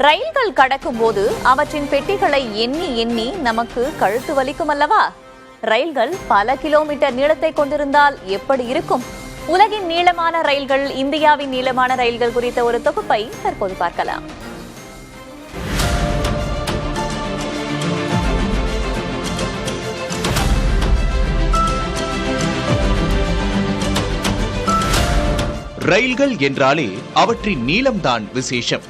ரயில்கள் கடக்கும் போது அவற்றின் பெட்டிகளை எண்ணி எண்ணி நமக்கு கழுத்து வலிக்கும் அல்லவா? ரயில்கள் பல கிலோமீட்டர் நீளத்தை கொண்டிருந்தால் எப்படி இருக்கும்? உலகின் நீளமான ரயில்கள், இந்தியாவின் நீளமான ரயில்கள் குறித்த ஒரு தொகுப்பை தற்போது பார்க்கலாம். ரயில்கள் என்றாலே அவற்றின் நீளம்தான் விசேஷம்.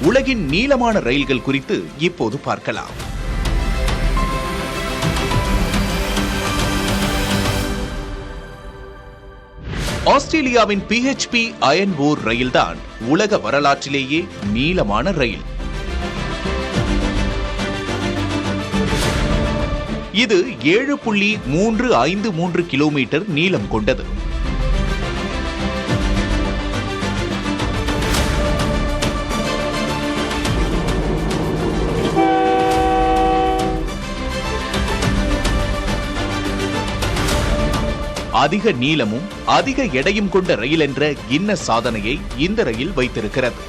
உலகின் நீளமான ரயில்கள் குறித்து இப்போது பார்க்கலாம். ஆஸ்திரேலியாவின் PHP அயன் ஓர் ரயில்தான் உலக வரலாற்றிலேயே நீளமான ரயில். இது 7.353 கிலோமீட்டர் நீளம் கொண்டது. அதிக நீளமும் அதிக எடையும் கொண்ட ரயில் என்ற கின்னஸ் சாதனையை இந்த ரயில் வைத்திருக்கிறது.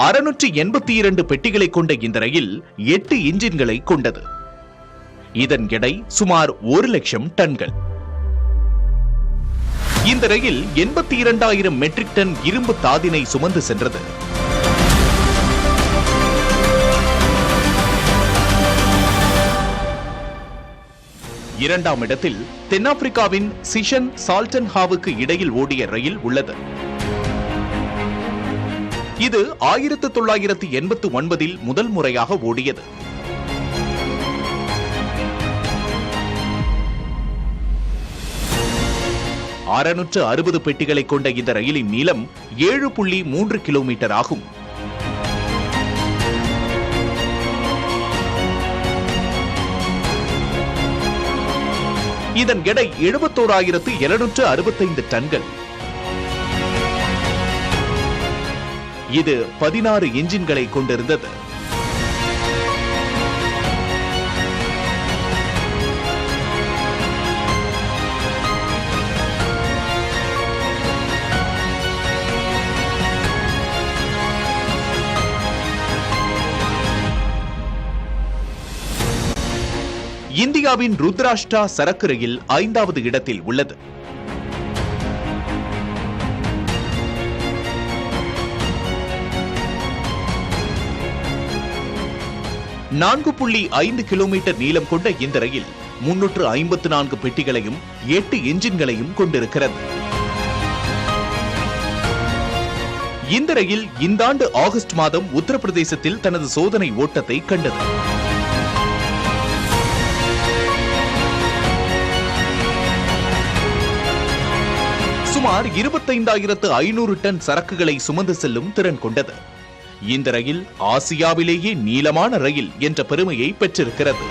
(682) பெட்டிகளை கொண்ட இந்த ரயில் 8 இன்ஜின்களை கொண்டது. இதன் எடை சுமார் 1,00,000 டன்கள். இந்த ரயில் 82,000 மெட்ரிக் டன் இரும்பு தாதினை சுமந்து சென்றது. இரண்டாம் இடத்தில் தென்னாப்பிரிக்காவின் சிஷன் சால்டன்ஹாவுக்கு இடையில் ஓடிய ரயில் உள்ளது. இது 1989 முதல் முறையாக ஓடியது. (660) பெட்டிகளை கொண்ட இந்த ரயிலின் நீளம் 7.3 கிலோமீட்டர் ஆகும். இதன் எடை 71,765 டன்கள். இது 16 இன்ஜின்களை கொண்டிருந்தது. இந்தியாவின் ருத்ராஷ்டிரா சரக்கு ரயில் 5வது இடத்தில் உள்ளது. (4.5 கிலோமீட்டர் நீளம் கொண்ட இந்த ரயில் 354 பெட்டிகளையும் 8 இன்ஜின்களையும் கொண்டிருக்கிறது. இந்த ரயில் இந்த ஆண்டு ஆகஸ்ட் மாதம் உத்தரப்பிரதேசத்தில் தனது சோதனை ஓட்டத்தை கண்டது. சுமார் 25,500 டன் சரக்குகளை சுமந்து செல்லும் திறன் கொண்டது. இந்த ரயில் ஆசியாவிலேயே நீளமான ரயில் என்ற பெருமையை பெற்றிருக்கிறது.